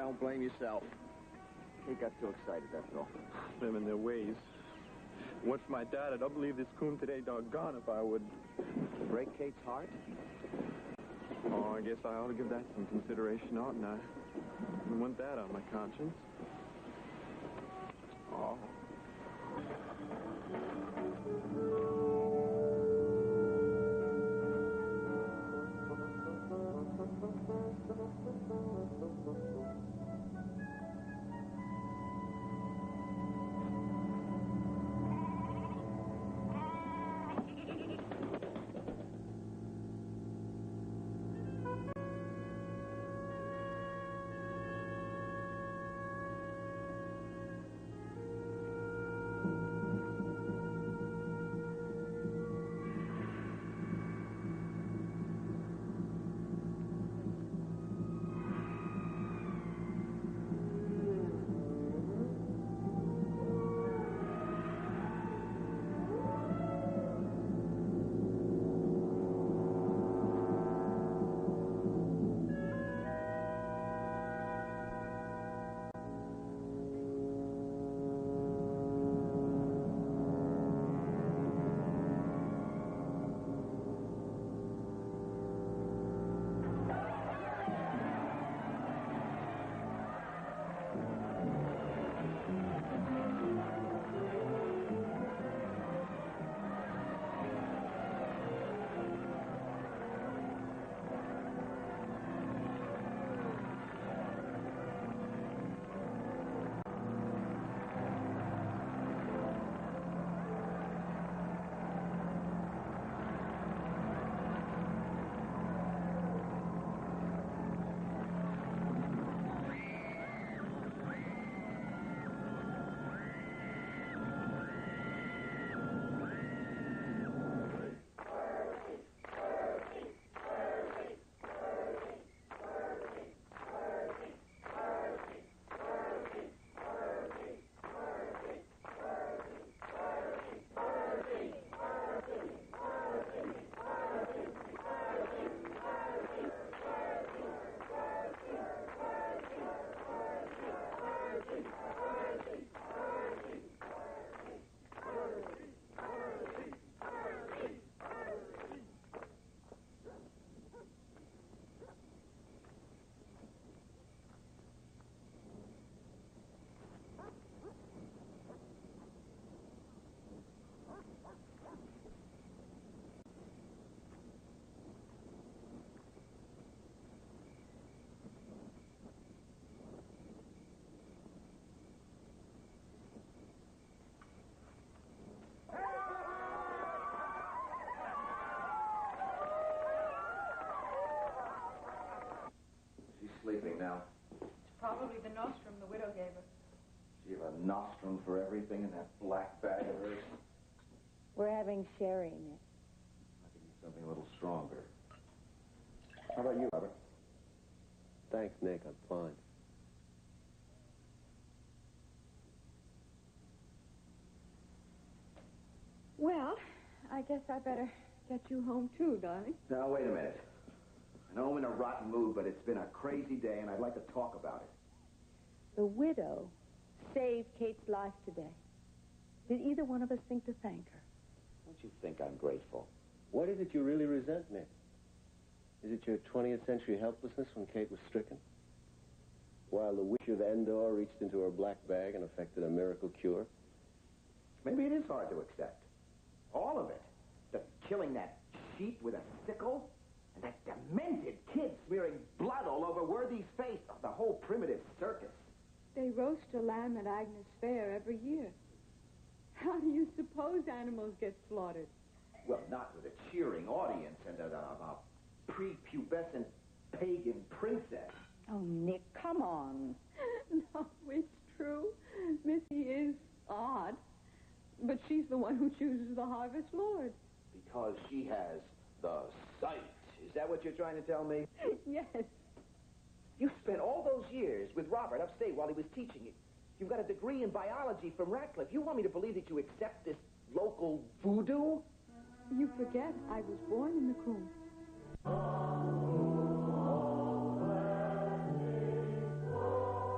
don't blame yourself. He got too excited, that's all. Them and their ways. What's my dad? I don't believe this coon today, doggone if I would. Break Kate's heart? Oh, I guess I ought to give that some consideration, oughtn't I? I want that on my conscience. Oh. Sleeping now. It's probably the nostrum the widow gave her. She have a nostrum for everything in that black bag of hers. We're having sherry, Nick. I could use something a little stronger. How about you, Robert? Thanks, Nick. I'm fine. Well, I guess I better get you home too, darling. Now, wait a minute. I know I'm in a rotten mood, but it's been a crazy day, and I'd like to talk about it. The widow saved Kate's life today. Did either one of us think to thank her? Don't you think I'm grateful? What is it you really resent, Nick? Is it your 20th century helplessness when Kate was stricken? While the witch of Endor reached into her black bag and effected a miracle cure? Maybe it is hard to accept. All of it. The killing that sheep with a sickle, and that demented kid smearing blood all over Worthy's face. The whole primitive circus. They roast a lamb at Agnes Fair every year. How do you suppose animals get slaughtered? Well, not with a cheering audience and a prepubescent pagan princess. Oh, Nick, come on. No, it's true. Missy is odd. But she's the one who chooses the Harvest Lord. Because she has the sight. Is that what you're trying to tell me? Yes. You spent all those years with Robert upstate while he was teaching you. You've got a degree in biology from Radcliffe. You want me to believe that you accept this local voodoo? You forget I was born in the Coombe. Oh, let me go.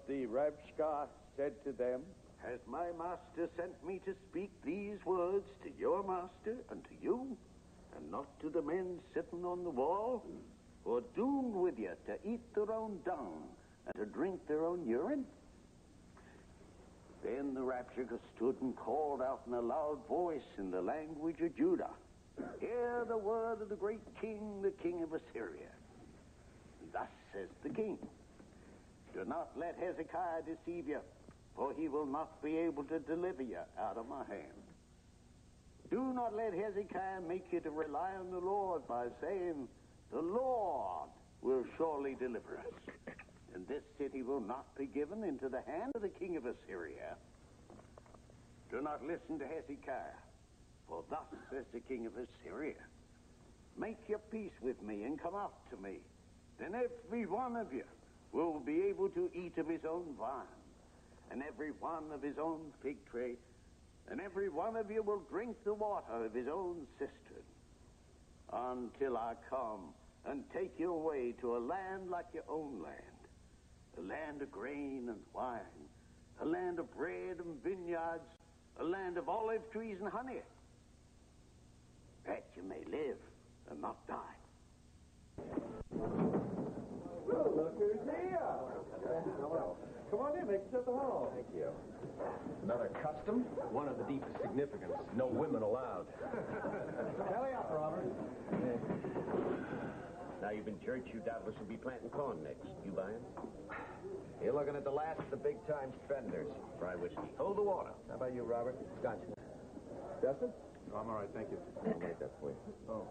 But the Rabshka said to them, "Has my master sent me to speak these words to your master and to you, and not to the men sitting on the wall, who are doomed with you to eat their own dung and to drink their own urine?" Then the Rabshakeh stood and called out in a loud voice in the language of Judah, "Hear the word of the great king, the king of Assyria. Thus says the king, do not let Hezekiah deceive you, for he will not be able to deliver you out of my hand. Do not let Hezekiah make you to rely on the Lord by saying, the Lord will surely deliver us. And this city will not be given into the hand of the king of Assyria. Do not listen to Hezekiah, for thus says the king of Assyria, make your peace with me and come up to me. Then every one of you will be able to eat of his own vine, and every one of his own fig tree, and every one of you will drink the water of his own cistern, until I come and take you away to a land like your own land, a land of grain and wine, a land of bread and vineyards, a land of olive trees and honey, that you may live and not die." Look who's here. Come on in, make yourself at home. Thank you. Another custom? One of the deepest significance. No women allowed. Belly up, Robert. Now you've been church, you doubtless will be planting corn next. You buying? You're looking at the last of the big-time spenders. Fry whiskey. Hold the water. How about you, Robert? Scotch. Justin? No, I'm all right, thank you. I'll make that for you. Oh.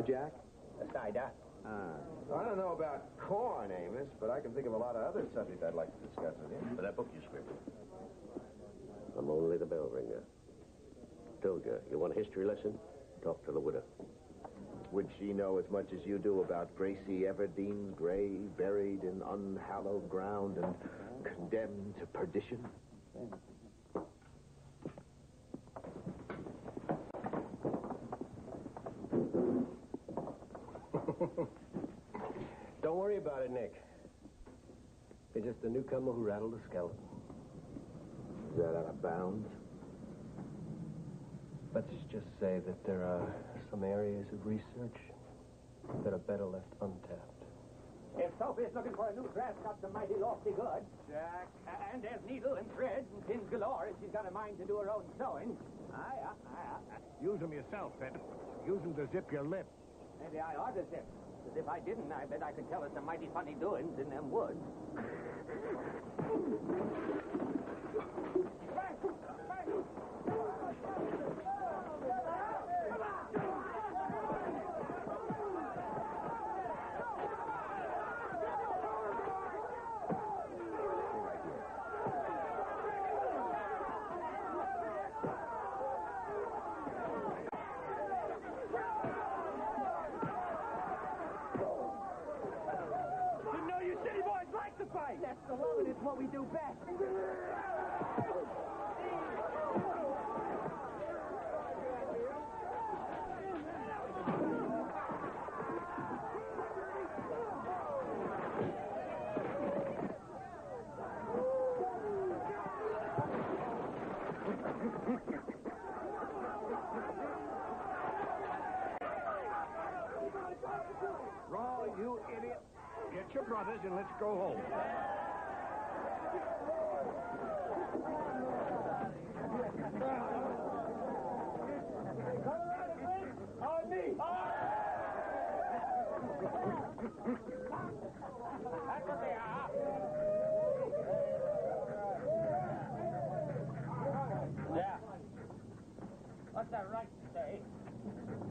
Jack? A cider. I don't know about corn, Amos, but I can think of a lot of other subjects I'd like to discuss with you. For that book you scribbled. I'm only the bell ringer. Told you. You want a history lesson? Talk to the widow. Would she know as much as you do about Gracie Everdeen Gray, buried in unhallowed ground and condemned to perdition? Don't worry about it, Nick. You're just a newcomer who rattled a skeleton. Is that out of bounds? Let's just say that there are some areas of research that are better left untapped. If Sophie's looking for a new dress, got some mighty lofty good. Jack. And there's needle and thread and pins galore if she's got a mind to do her own sewing. Aye. Use them yourself, Ed. Use them to zip your lip. Maybe I ought to zip. Because if I didn't, I bet I could tell us some mighty funny doings in them woods. That's the love, and it's what we do best. Raw, you idiot. Get your brothers and let's go home. On me! That's what they are. Yeah. What's that right to say?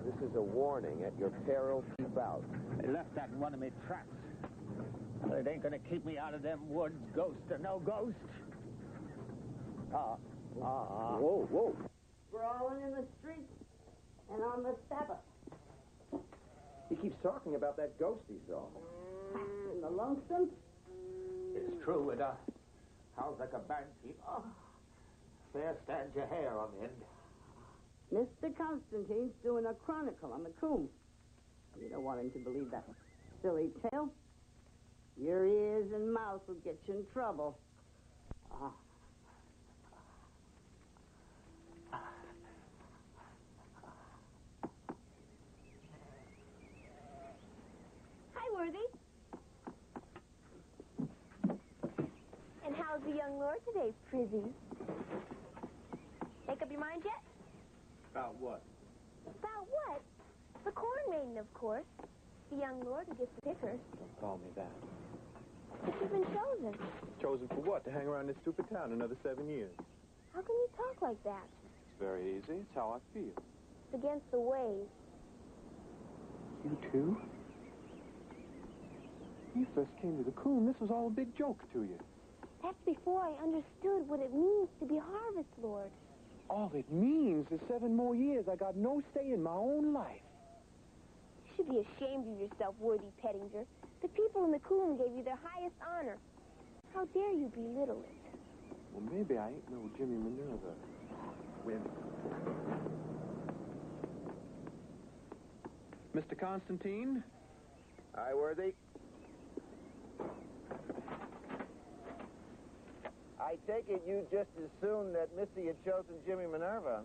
This is a warning. At your peril, keep out. They left that in one of me traps. Well, it ain't gonna keep me out of them woods, ghost or no ghost. Whoa. Brawling in the streets and on the Sabbath. He keeps talking about that ghost he saw. In the lonesome. It's true, it howls like a banshee. Oh, fair stands your hair on end. Mr. Constantine's doing a chronicle on the coom. You don't want him to believe that silly tale. Your ears and mouth will get you in trouble. Hi, Worthy. And how's the young lord today, Prizzy? Make up your mind yet? About what? About what? The corn maiden, of course. The young lord who gets the pickers. Don't call me that. But you've been chosen. Chosen for what? To hang around this stupid town another 7 years. How can you talk like that? It's very easy. It's how I feel. It's against the ways. You too? When you first came to the coon, this was all a big joke to you. That's before I understood what it means to be harvest lord. All it means is 7 more years. I got no say in my own life. You should be ashamed of yourself, Worthy Pettinger. The people in the coon gave you their highest honor. How dare you belittle it? Well, maybe I ain't no Jimmy Minerva. Mr. Constantine? Aye, Worthy. I take it you just as soon that Missy had chosen Jimmy Minerva.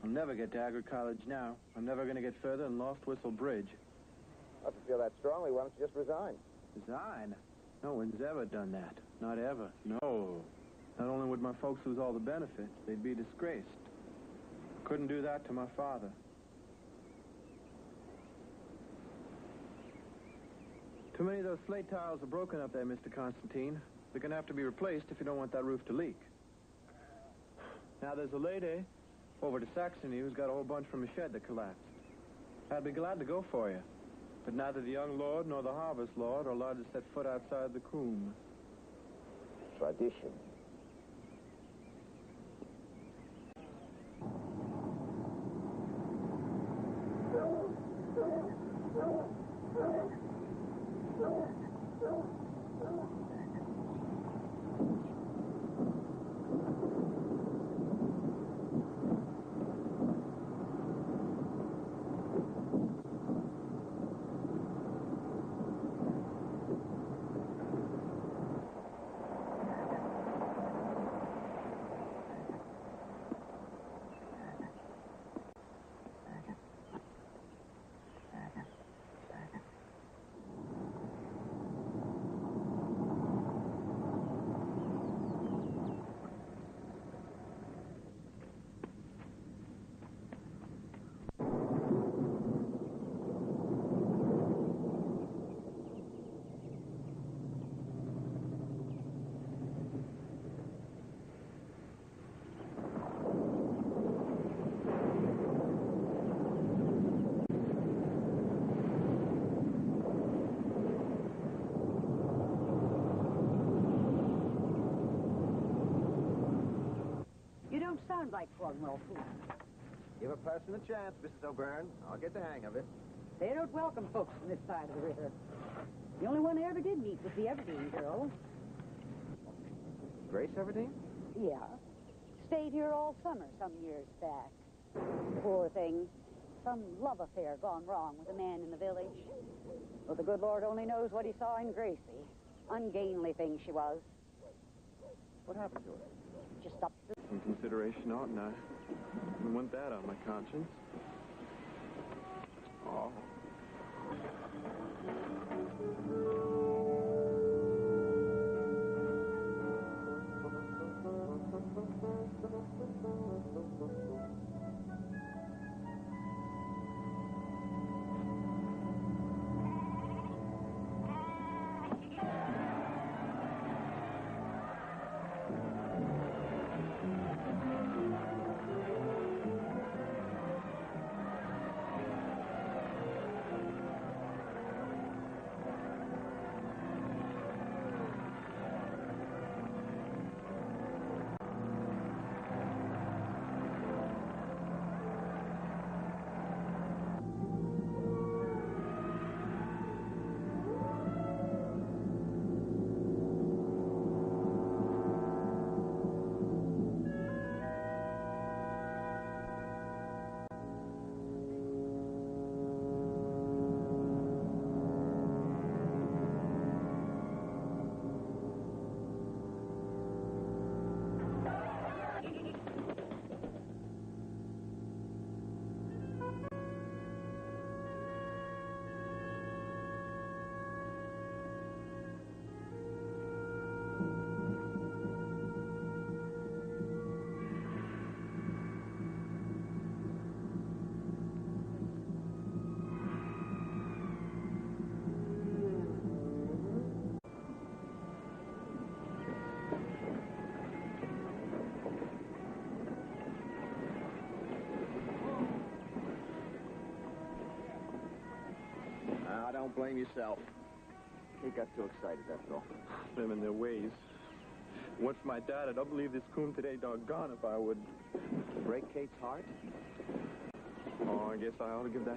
I'll never get to Agri College now. I'm never going to get further than Lost Whistle Bridge. Well, if you feel that strongly, why don't you just resign? Resign? No one's ever done that. Not ever. No. Not only would my folks lose all the benefits, they'd be disgraced. Couldn't do that to my father. Too many of those slate tiles are broken up there, Mr. Constantine. They're going to have to be replaced if you don't want that roof to leak. Now, there's a lady over to Saxony who's got a whole bunch from a shed that collapsed. I'd be glad to go for you. But neither the young lord nor the harvest lord are allowed to set foot outside the coombe. Tradition. Sounds like Cornwall food. Give a person a chance, Mrs. O'Byrne. I'll get the hang of it. They don't welcome folks from this side of the river. The only one I ever did meet was the Everdeen girl. Grace Everdeen? Yeah. Stayed here all summer some years back. Poor thing. Some love affair gone wrong with a man in the village. Well, the good Lord only knows what he saw in Gracie. Ungainly thing she was. What happened to her? Just up to... Some consideration, oughtn't I? I want that on my conscience. Oh. Now, don't blame yourself. He got too excited, that's all. Them and their ways. Once my dad, I don't believe this coon today, doggone if I would. Break Kate's heart? Oh, I guess I ought to give that